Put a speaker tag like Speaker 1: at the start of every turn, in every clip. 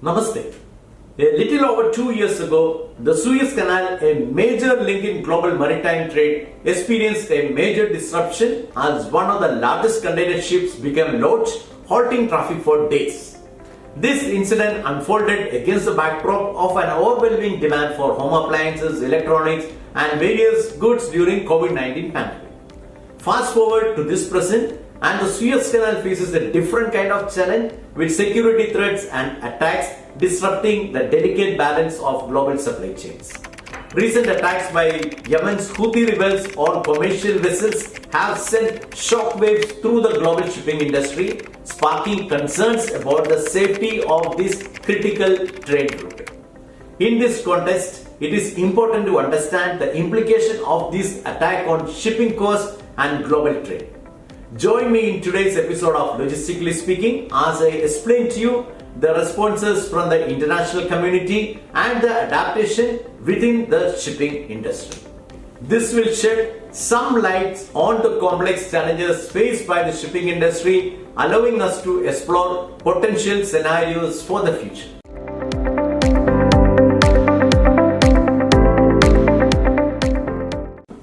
Speaker 1: Namaste. A little over 2 years ago, the Suez Canal, a major link in global maritime trade, experienced a major disruption as one of the largest container ships became lodged, halting traffic for days. This incident unfolded against the backdrop of an overwhelming demand for home appliances, electronics, and various goods during COVID-19 pandemic. Fast forward to this present, and the Suez Canal faces a different kind of challenge with security threats and attacks disrupting the delicate balance of global supply chains. Recent attacks by Yemen's Houthi rebels on commercial vessels have sent shockwaves through the global shipping industry, sparking concerns about the safety of this critical trade route. In this context, it is important to understand the implication of this attack on shipping costs and global trade. Join me in today's episode of Logistically Speaking as I explain to you the responses from the international community and the adaptation within the shipping industry. This will shed some light on the complex challenges faced by the shipping industry, allowing us to explore potential scenarios for the future.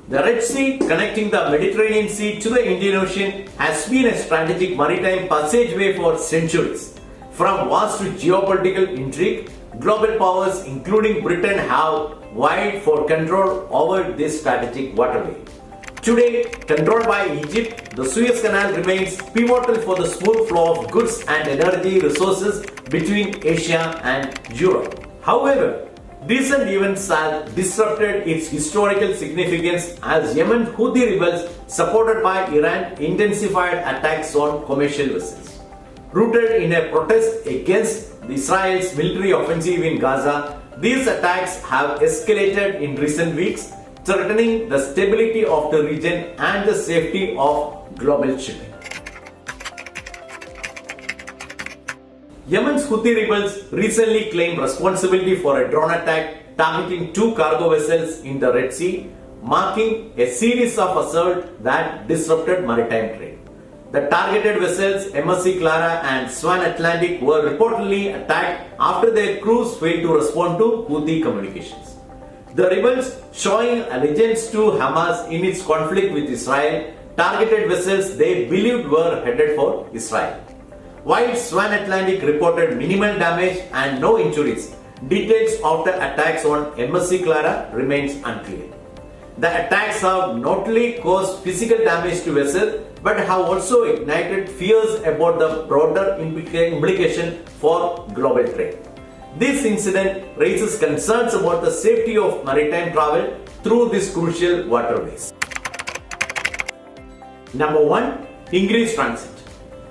Speaker 1: The Red Sea, connecting the Mediterranean Sea to the Indian Ocean, has been a strategic maritime passageway for centuries. From wars to geopolitical intrigue, global powers including Britain have vied for control over this strategic waterway. Today, controlled by Egypt, the Suez Canal remains pivotal for the smooth flow of goods and energy resources between Asia and Europe. However, recent events have disrupted its historical significance as Yemen Houthi rebels, supported by Iran, intensified attacks on commercial vessels. Rooted in a protest against Israel's military offensive in Gaza, these attacks have escalated in recent weeks, threatening the stability of the region and the safety of global shipping. Yemen's Houthi rebels recently claimed responsibility for a drone attack targeting 2 cargo vessels in the Red Sea, marking a series of assaults that disrupted maritime trade. The targeted vessels MSC Clara and Swan Atlantic were reportedly attacked after their crews failed to respond to Houthi communications. The rebels, showing allegiance to Hamas in its conflict with Israel, targeted vessels they believed were headed for Israel. While Swan Atlantic reported minimal damage and no injuries, details of the attacks on MSC Clara remains unclear. The attacks have not only caused physical damage to vessels but have also ignited fears about the broader implication for global trade. This incident raises concerns about the safety of maritime travel through these crucial waterways. Number 1. Increased transit.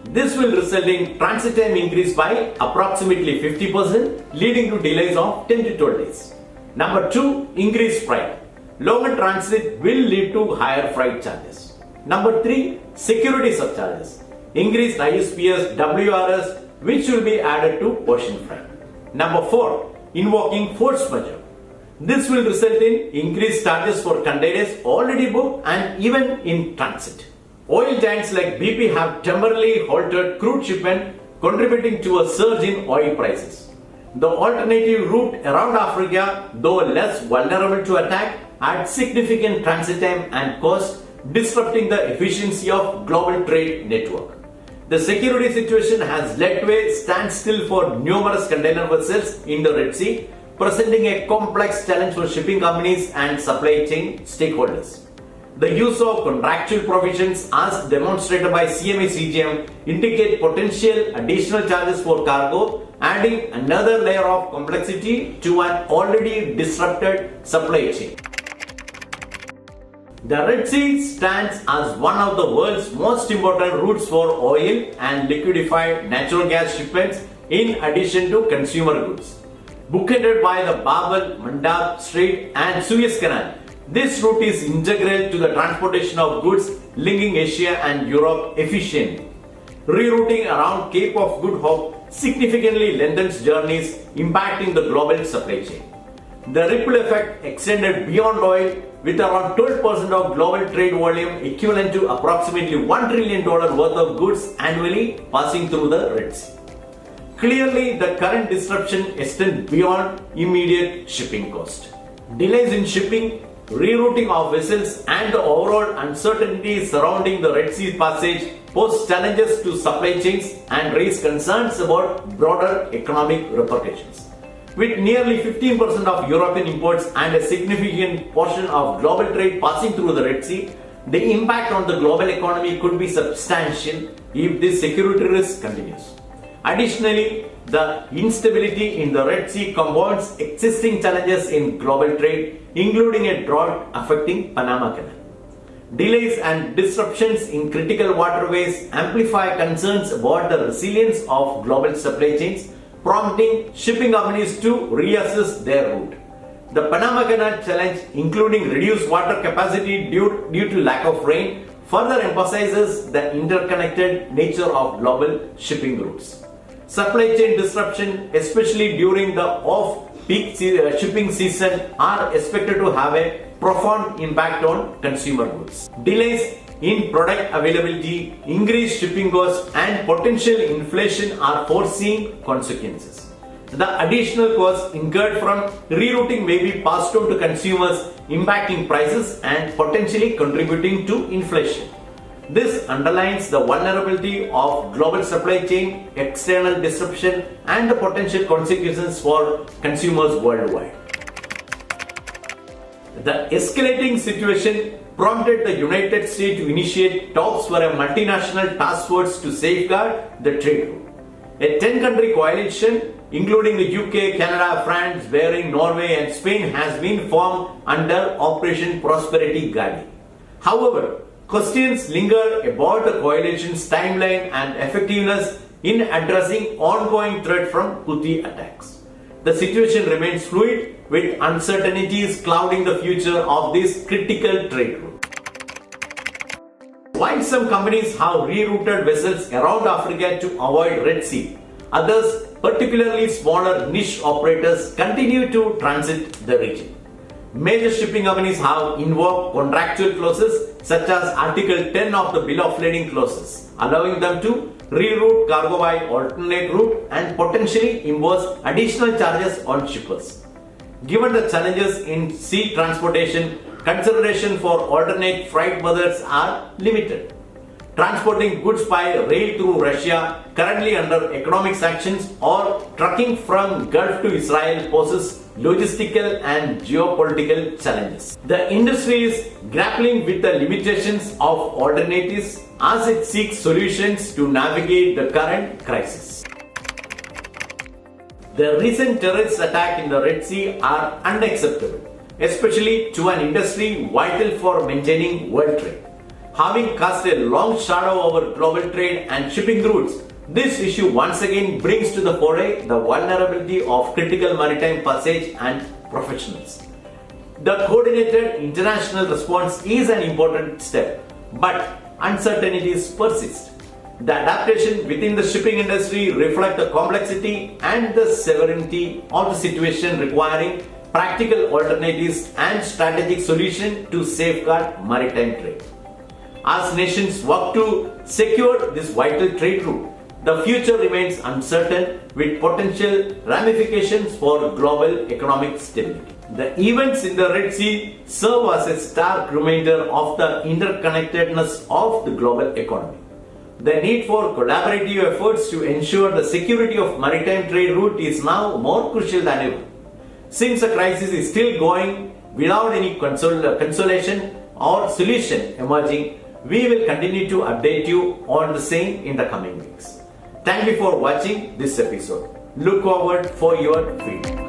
Speaker 1: This will result in transit time increase by approximately 50%, leading to delays of 10 to 12 days. Number 2. Increased freight. Longer transit will lead to higher freight charges. Number 3. Security surcharges. Increased ISPS WRS, which will be added to ocean freight. Number 4. Invoking force majeure. This will result in increased charges for containers already booked and even in transit. Oil giants like BP have temporarily halted crude shipment, contributing to a surge in oil prices. The alternative route around Africa, though less vulnerable to attack, had significant transit time and cost, disrupting the efficiency of global trade network. The security situation has led to a standstill for numerous container vessels in the Red Sea, presenting a complex challenge for shipping companies and supply chain stakeholders. The use of contractual provisions as demonstrated by CMA CGM indicate potential additional charges for cargo, adding another layer of complexity to an already disrupted supply chain. The Red Sea stands as one of the world's most important routes for oil and liquefied natural gas shipments in addition to consumer goods. Bookended by the Bab el-Mandab Strait and Suez Canal, this route is integral to the transportation of goods linking Asia and Europe efficiently. Rerouting around Cape of Good Hope significantly lengthens journeys, impacting the global supply chain. The ripple effect extended beyond oil, with around 12% of global trade volume equivalent to approximately $1 trillion worth of goods annually passing through the Red Sea. Clearly, the current disruption extends beyond immediate shipping cost. Delays in shipping, rerouting of vessels, and the overall uncertainty surrounding the Red Sea passage pose challenges to supply chains and raise concerns about broader economic repercussions. With nearly 15% of European imports and a significant portion of global trade passing through the Red Sea, the impact on the global economy could be substantial if this security risk continues. Additionally, the instability in the Red Sea compounds existing challenges in global trade, including a drought affecting Panama Canal. Delays and disruptions in critical waterways amplify concerns about the resilience of global supply chains, prompting shipping companies to reassess their route. The Panama Canal challenge, including reduced water capacity due to lack of rain, further emphasizes the interconnected nature of global shipping routes. Supply chain disruption, especially during the off-peak shipping season, are expected to have a profound impact on consumer goods. Delays in product availability, increased shipping costs, and potential inflation are foreseen consequences. The additional costs incurred from rerouting may be passed on to consumers, impacting prices and potentially contributing to inflation. This underlines the vulnerability of global supply chain, external disruption, and the potential consequences for consumers worldwide. The escalating situation prompted the United States to initiate talks for a multinational task force to safeguard the trade route. A 10-country coalition, including the UK, Canada, France, Bahrain, Norway, and Spain, has been formed under Operation Prosperity Guardian. However, questions linger about the coalition's timeline and effectiveness in addressing ongoing threat from Houthi attacks. The situation remains fluid, with uncertainties clouding the future of this critical trade route. While some companies have rerouted vessels around Africa to avoid Red Sea, others, particularly smaller niche operators, continue to transit the region. Major shipping companies have invoked contractual clauses such as Article 10 of the Bill of Lading clauses, allowing them to reroute cargo by alternate route and potentially impose additional charges on shippers. Given the challenges in sea transportation, consideration for alternate freight methods are limited. Transporting goods by rail through Russia, currently under economic sanctions, or trucking from Gulf to Israel poses logistical and geopolitical challenges. The industry is grappling with the limitations of alternatives as it seeks solutions to navigate the current crisis. The recent terrorist attack in the Red Sea are unacceptable, especially to an industry vital for maintaining world trade. Having cast a long shadow over global trade and shipping routes, this issue once again brings to the fore the vulnerability of critical maritime passage and professionals. The coordinated international response is an important step, but uncertainties persist. The adaptation within the shipping industry reflects the complexity and the severity of the situation, requiring practical alternatives and strategic solutions to safeguard maritime trade. As nations work to secure this vital trade route, the future remains uncertain, with potential ramifications for global economic stability. The events in the Red Sea serve as a stark reminder of the interconnectedness of the global economy. The need for collaborative efforts to ensure the security of maritime trade route is now more crucial than ever. Since the crisis is still going without any consolation or solution emerging, we will continue to update you on the same in the coming weeks. Thank you for watching this episode. Look forward for your feedback.